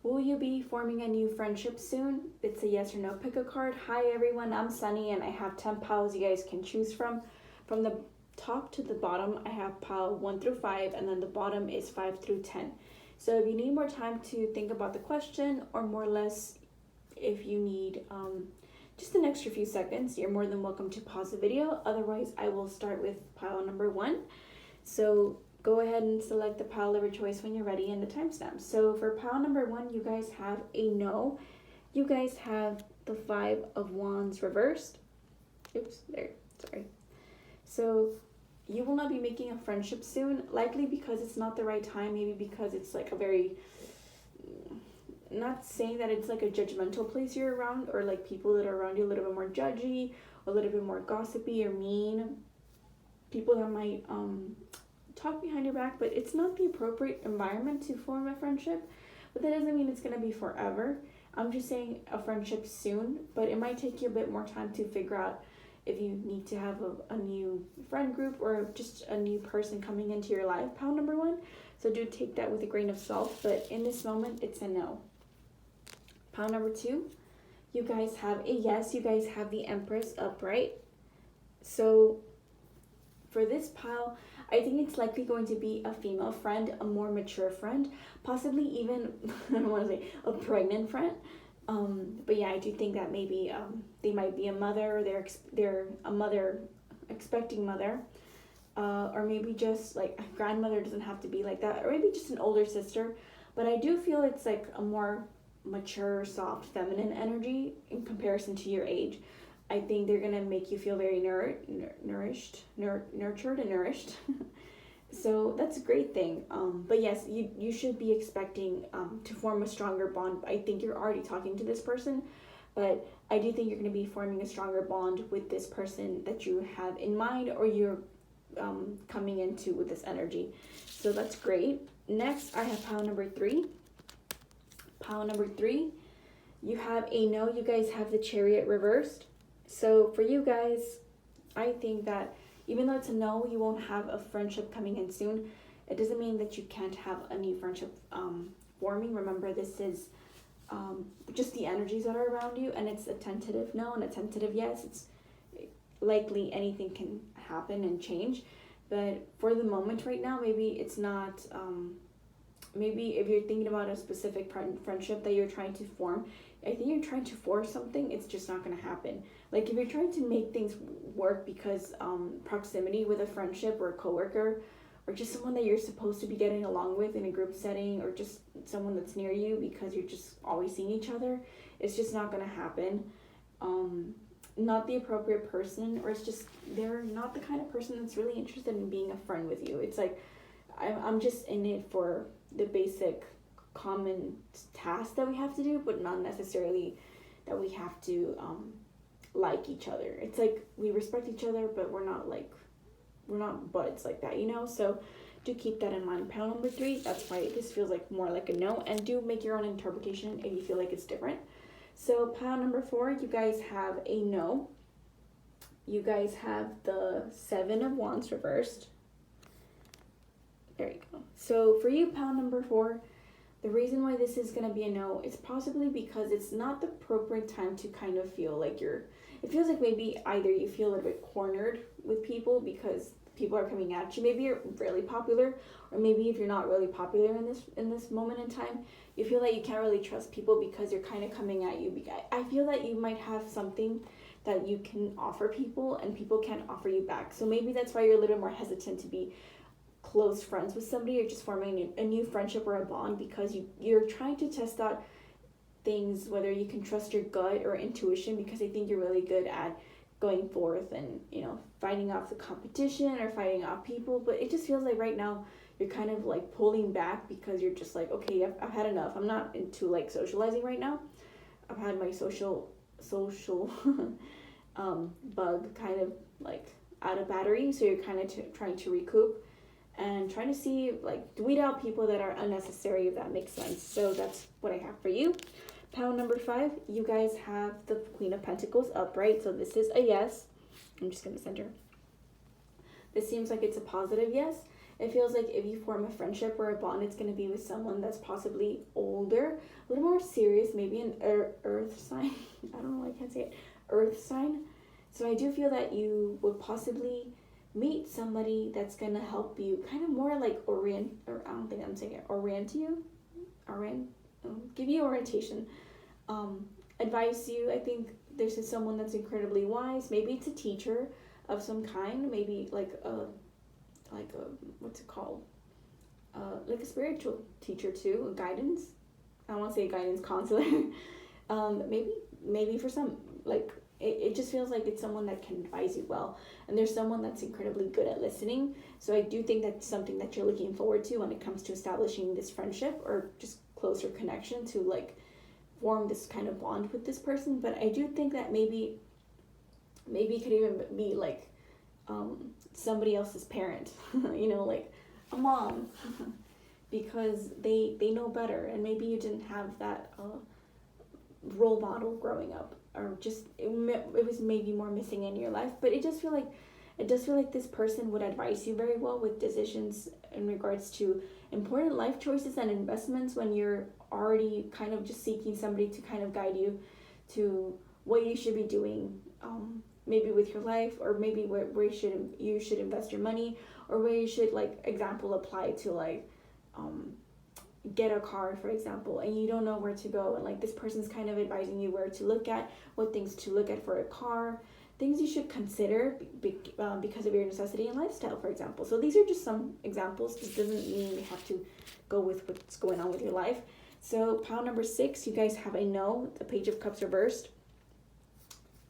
Will you be forming a new friendship soon? It's a yes or no. Pick a card. Hi everyone, I'm Sunny and I have 10 piles you guys can choose from. From the top to the bottom, I have pile 1 through 5, and then the bottom is 5 through 10. So if you need more time to think about the question, or more or less if you need just an extra few seconds, you're more than welcome to pause the video. Otherwise, I will start with pile number 1. So go ahead and select the pile of your choice when you're ready and the timestamp. So for pile number 1, you guys have a no. You guys have the 5 of Wands reversed. Oops, there, sorry. So you will not be making a friendship soon, likely because it's not the right time, maybe because it's like a very, not saying that it's like a judgmental place you're around, or like people that are around you a little bit more judgy, a little bit more gossipy or mean, people that might talk behind your back, but it's not the appropriate environment to form a friendship. But that doesn't mean it's going to be forever. I'm just saying a friendship soon, but it might take you a bit more time to figure out if you need to have a new friend group or just a new person coming into your life, pile number 1. So do take that with a grain of salt, but in this moment, it's a no. Pile number 2, you guys have a yes. You guys have the Empress upright. So for this pile, I think it's likely going to be a female friend, a more mature friend, possibly even, I don't want to say, a pregnant friend. But yeah, I do think that maybe they might be a mother, or they're a mother, expecting mother, or maybe just like a grandmother. Doesn't have to be like that, or maybe just an older sister. But I do feel it's like a more mature, soft, feminine energy in comparison to your age. I think they're gonna make you feel very nurtured and nourished. So that's a great thing. But yes, you should be expecting to form a stronger bond. I think you're already talking to this person, but I do think you're going to be forming a stronger bond with this person that you have in mind, or you're coming into with this energy. So that's great. Next, I have pile number 3. Pile number 3, you have a no. You guys have the Chariot reversed. So for you guys, I think that even though it's a no, you won't have a friendship coming in soon. It doesn't mean that you can't have a new friendship forming. Remember, this is just the energies that are around you, and it's a tentative no and a tentative yes. It's likely anything can happen and change, but for the moment right now, maybe it's not. Maybe if you're thinking about a specific friendship that you're trying to form, I think you're trying to force something, it's just not going to happen. Like if you're trying to make things work because proximity with a friendship or a coworker, or just someone that you're supposed to be getting along with in a group setting, or just someone that's near you because you're just always seeing each other, it's just not going to happen. Not the appropriate person, or it's just they're not the kind of person that's really interested in being a friend with you. It's like I'm just in it for the basic common tasks that we have to do, but not necessarily that we have to like each other. It's like we respect each other, but we're not buds like that, you know? So do keep that in mind. Pile number 3, that's why this feels like more like a no, and do make your own interpretation if you feel like it's different. So pile number 4, you guys have a no. You guys have the 7 of Wands reversed. There you go. So for you, pile number 4, the reason why this is going to be a no is possibly because it's not the appropriate time to kind of feel like it feels like maybe either you feel a little bit cornered with people because people are coming at you. Maybe you're really popular, or maybe if you're not really popular in this moment in time, you feel like you can't really trust people because they're kind of coming at you. I feel that you might have something that you can offer people and people can't offer you back. So maybe that's why you're a little more hesitant to be close friends with somebody, or just forming a new friendship or a bond, because you're trying to test out things, whether you can trust your gut or intuition, because I think you're really good at going forth and, you know, fighting off the competition or fighting off people. But it just feels like right now you're kind of like pulling back because you're just like, okay, I've had enough. I'm not into like socializing right now. I've had my social bug kind of like out of battery, so you're kind of trying to recoup and trying to see, like, weed out people that are unnecessary, if that makes sense. So that's what I have for you. Pile number 5, you guys have the Queen of Pentacles upright, so this is a yes. I'm just going to center. This seems like it's a positive yes. It feels like if you form a friendship or a bond, it's going to be with someone that's possibly older, a little more serious, maybe an earth sign. I don't know why I can't say it. Earth sign. So I do feel that you would possibly meet somebody that's going to help you kind of more like I don't think I'm saying it, give you orientation, advise you. I think this is someone that's incredibly wise. Maybe it's a teacher of some kind, maybe like a what's it called? Like a spiritual teacher too, a guidance. I don't want to say a guidance counselor. Maybe for some, like, it just feels like it's someone that can advise you well. And there's someone that's incredibly good at listening. So I do think that's something that you're looking forward to when it comes to establishing this friendship or just closer connection to, like, form this kind of bond with this person. But I do think that maybe it could even be, like, somebody else's parent, like a mom, because they know better, and maybe you didn't have that role model growing up, or just it was maybe more missing in your life. But it does feel like this person would advise you very well with decisions in regards to important life choices and investments when you're already kind of just seeking somebody to kind of guide you to what you should be doing, maybe with your life, or maybe where you should invest your money, or where you should, like, example, apply to, like, get a car, for example, and you don't know where to go, and, like, this person's kind of advising you where to look at, what things to look at for a car, things you should consider because of your necessity and lifestyle, for example. So these are just some examples. This doesn't mean you have to go with what's going on with your life. So pile number 6, you guys have a no, the Page of Cups reversed.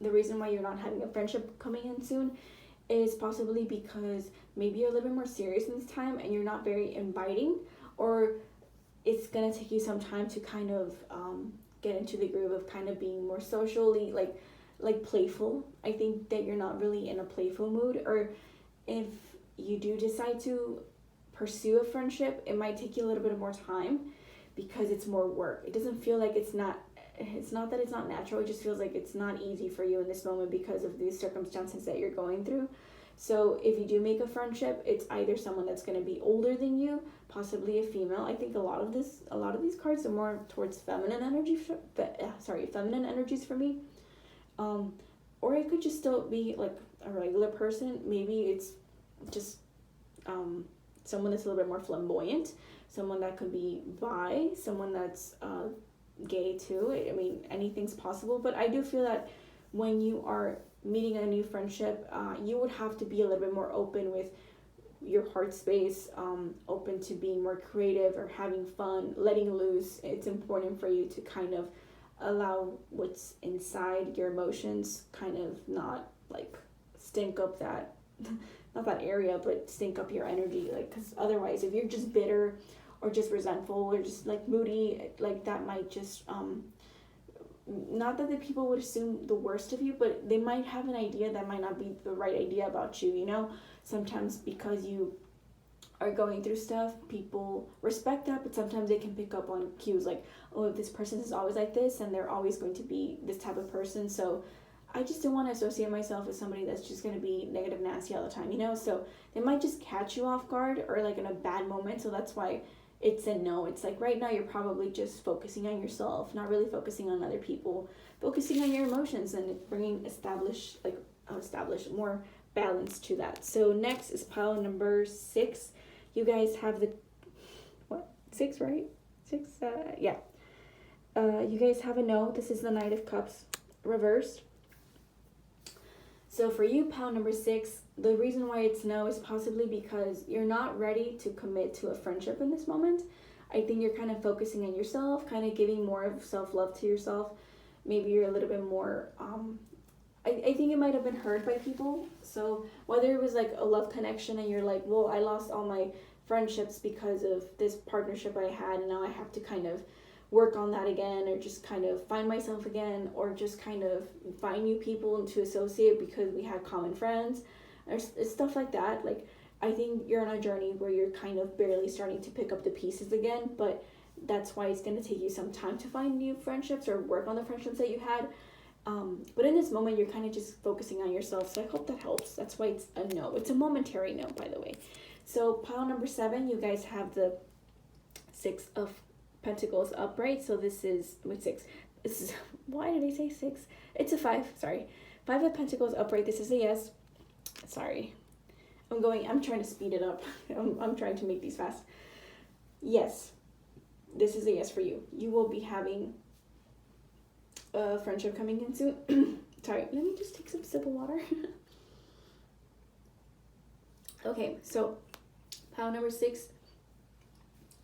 The reason why you're not having a friendship coming in soon is possibly because maybe you're a little bit more serious in this time and you're not very inviting, or it's going to take you some time to kind of get into the groove of kind of being more socially, like playful. I think that you're not really in a playful mood, or if you do decide to pursue a friendship, it might take you a little bit more time because it's more work. It doesn't feel like it's not that it's not natural, it just feels like it's not easy for you in this moment because of these circumstances that you're going through. So if you do make a friendship, it's either someone that's going to be older than you, possibly a female. I think a lot of these cards are more towards feminine energies for me. Or it could just still be like a regular person. Maybe it's just someone that's a little bit more flamboyant, someone that could be bi, someone that's gay too. I mean, anything's possible. But I do feel that when you are meeting a new friendship, you would have to be a little bit more open with your heart space, open to being more creative or having fun, letting loose. It's important for you to kind of allow what's inside your emotions kind of not like stink up that not that area, but stink up your energy, like, because otherwise if you're just bitter or just resentful or just like moody, like that might just not that the people would assume the worst of you, but they might have an idea that might not be the right idea about you, sometimes because you are going through stuff, people respect that, but sometimes they can pick up on cues like, oh, if this person is always like this and they're always going to be this type of person, so I just don't want to associate myself with somebody that's just going to be negative, nasty all the time, so they might just catch you off guard or like in a bad moment. So that's why it's a no. It's like right now you're probably just focusing on yourself, not really focusing on other people, focusing on your emotions and bringing establish more balance to that. So next is pile number 6. You guys have the 6, right? 6, yeah. You guys have a no. This is the Knight of Cups reversed. So for you, pile number 6, the reason why it's no is possibly because you're not ready to commit to a friendship in this moment. I think you're kind of focusing on yourself, kind of giving more of self-love to yourself. Maybe you're a little bit more, I think it might have been heard by people. So whether it was like a love connection and you're like, well, I lost all my friendships because of this partnership I had and now I have to kind of work on that again, or just kind of find myself again, or just kind of find new people to associate because we had common friends, or stuff like that. Like, I think you're on a journey where you're kind of barely starting to pick up the pieces again, but that's why it's going to take you some time to find new friendships or work on the friendships that you had. But in this moment, you're kind of just focusing on yourself, so I hope that helps. That's why it's a no. It's a momentary no, by the way. So pile number 7, you guys have the 6 of Pentacles upright. So this is with 6. This is, why did I say 6? It's a 5, sorry. 5 of Pentacles upright. This is a yes. Sorry. I'm trying to speed it up. I'm trying to make these fast. Yes. This is a yes for you. You will be having a friendship coming in soon. Sorry, let me just take some sip of water. Okay, so pile number 6.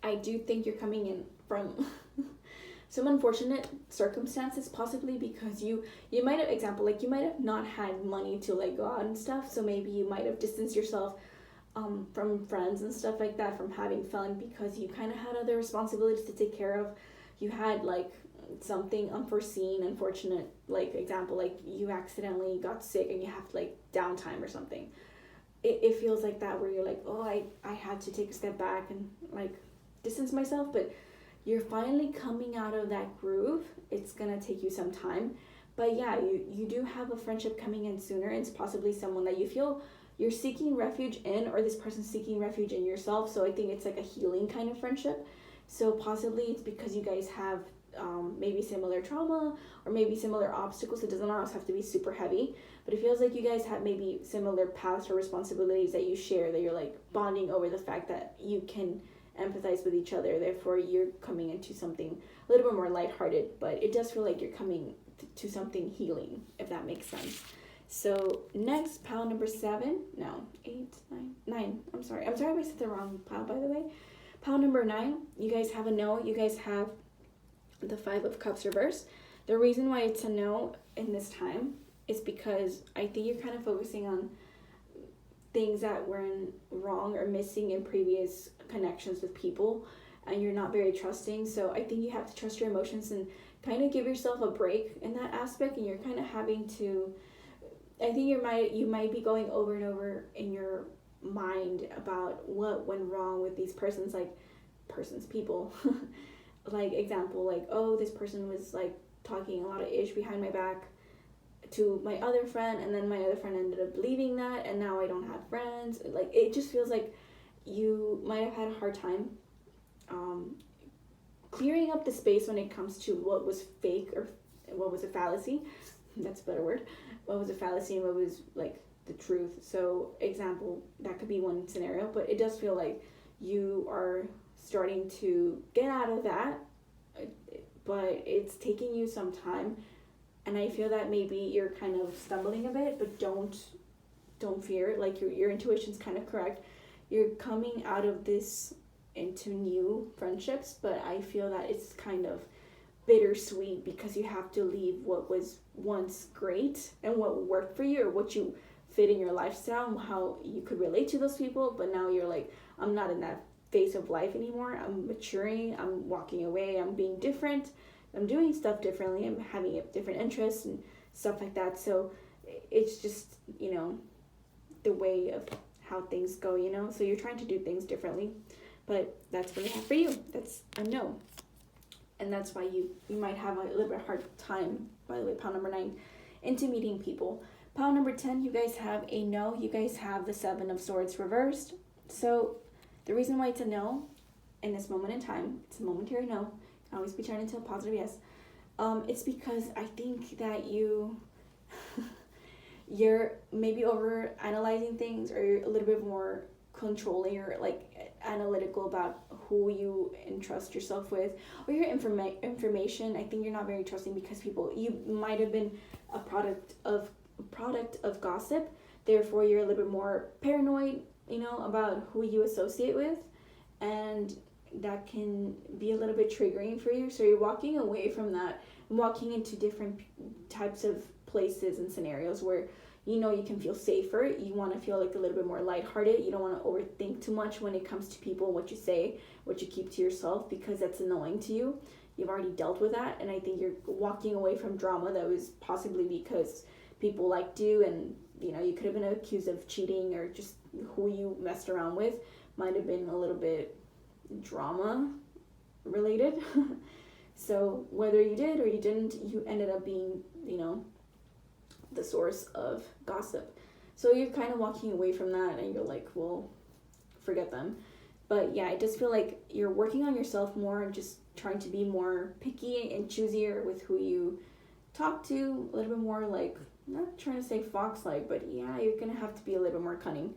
I do think you're coming in from some unfortunate circumstances, possibly because you might have, example, like you might have not had money to like go out and stuff, so maybe you might have distanced yourself from friends and stuff like that, from having fun, because you kind of had other responsibilities to take care of. You had like something unforeseen, unfortunate, like example, like you accidentally got sick and you have like downtime or something. It feels like that, where you're like, oh, I had to take a step back and like distance myself, but you're finally coming out of that groove. It's gonna take you some time, but yeah, you do have a friendship coming in sooner. It's possibly someone that you feel you're seeking refuge in, or this person's seeking refuge in yourself. So I think it's like a healing kind of friendship. So possibly it's because you guys have maybe similar trauma or maybe similar obstacles. It doesn't always have to be super heavy, but it feels like you guys have maybe similar past or responsibilities that you share, that you're like bonding over the fact that you can empathize with each other. Therefore, you're coming into something a little bit more lighthearted, but it does feel like you're coming to something healing, if that makes sense. So next, pile number 7, no, 8, 9, I'm sorry if I said the wrong pile, by the way. Pile number 9, you guys have a no. You guys have the 5 of Cups reversed. The reason why it's a no in this time is because I think you're kind of focusing on things that were wrong or missing in previous connections with people, and you're not very trusting. So I think you have to trust your emotions and kind of give yourself a break in that aspect, and you're kind of having to, I think you might be going over and over in your mind about what went wrong with these people. Like example, like, oh, this person was like talking a lot of ish behind my back to my other friend, and then my other friend ended up leaving that, and now I don't have friends. Like, it just feels like you might have had a hard time clearing up the space when it comes to what was fake or what was a fallacy. That's a better word. What was a fallacy and what was like the truth. So example, that could be one scenario, but it does feel like you are starting to get out of that, but it's taking you some time. And I feel that maybe you're kind of stumbling a bit, but don't fear. Like, your intuition's kind of correct. You're coming out of this into new friendships, but I feel that it's kind of bittersweet because you have to leave what was once great and what worked for you, or what you fit in your lifestyle and how you could relate to those people. But now you're like, I'm not in that phase of life anymore. I'm maturing. I'm walking away. I'm being different. I'm doing stuff differently. I'm having different interests and stuff like that. So it's just, the way of how things go, So you're trying to do things differently, but that's what I have for you. That's a no. And that's why you might have a little bit hard time, by the way, pile number 9, into meeting people. Pile number 10, you guys have a no. You guys have the 7 of Swords reversed. So the reason why it's a no in this moment in time, it's a momentary no, can always be turned into a positive yes. It's because I think that you're maybe over analyzing things, or you're a little bit more controlling or like analytical about who you entrust yourself with, or your information. I think you're not very trusting because you might have been a product of gossip. Therefore, you're a little bit more paranoid, about who you associate with, and that can be a little bit triggering for you. So you're walking away from that, walking into different types of places and scenarios where you can feel safer. You want to feel like a little bit more lighthearted. You don't want to overthink too much when it comes to people, what you say, what you keep to yourself, because that's annoying to you. You've already dealt with that, and I think you're walking away from drama that was possibly because people liked you, and you could have been accused of cheating, or just who you messed around with might have been a little bit drama related. So whether you did or you didn't, you ended up being, the source of gossip. So you're kind of walking away from that, and you're like, well, forget them. But yeah, I just feel like you're working on yourself more and just trying to be more picky and choosier with who you talk to, a little bit more like, not trying to say fox-like, but yeah, you're gonna have to be a little bit more cunning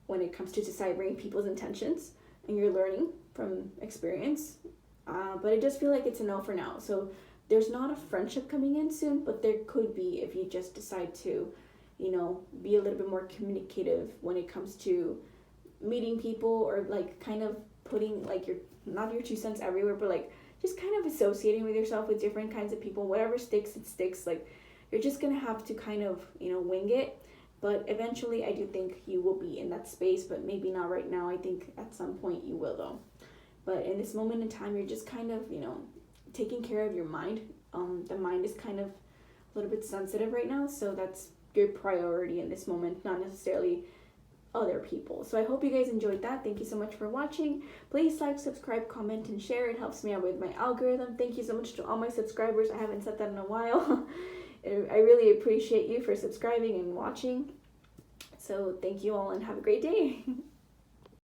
when it comes to deciphering people's intentions, and you're learning from experience. But I just feel like it's a no for now. So there's not a friendship coming in soon, but there could be if you just decide to, be a little bit more communicative when it comes to meeting people, or like kind of putting like not your 2 cents everywhere, but like just kind of associating with yourself with different kinds of people. Whatever sticks, it sticks. Like you're just gonna have to kind of wing it. But eventually, I do think you will be in that space, but maybe not right now. I think at some point you will, though. But in this moment in time, you're just kind of taking care of your mind. The mind is kind of a little bit sensitive right now, so that's your priority in this moment, not necessarily other people. So I hope you guys enjoyed that. Thank you so much for watching. Please like, subscribe, comment, and share. It helps me out with my algorithm. Thank you so much to all my subscribers. I haven't said that in a while. I really appreciate you for subscribing and watching. So thank you all and have a great day.